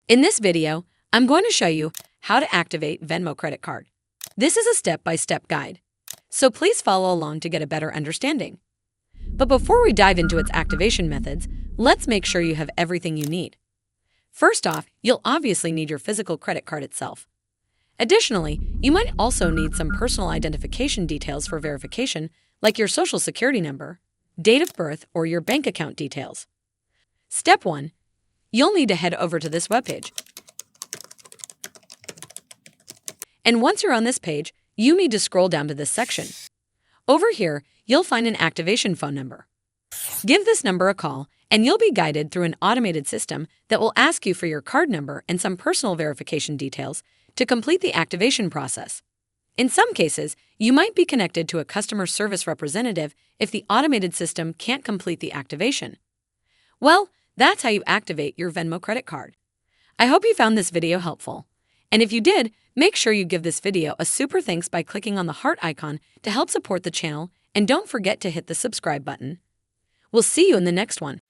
In this video, I'm going to show you how to activate Venmo Credit Card. This is a step-by-step guide, so please follow along to get a better understanding. But before we dive into its activation methods, let's make sure you have everything you need. First off, you'll obviously need your physical credit card itself. Additionally, you might also need some personal identification details for verification, like your social security number, date of birth, or your bank account details. Step 1. You'll need to head over to this webpage. And once you're on this page, you need to scroll down to this section. Over here, you'll find an activation phone number. Give this number a call, and you'll be guided through an automated system that will ask you for your card number and some personal verification details to complete the activation process. In some cases, you might be connected to a customer service representative if the automated system can't complete the activation. Well, that's how you activate your Venmo credit card. I hope you found this video helpful. And if you did, make sure you give this video a super thanks by clicking on the heart icon to help support the channel, and don't forget to hit the subscribe button. We'll see you in the next one.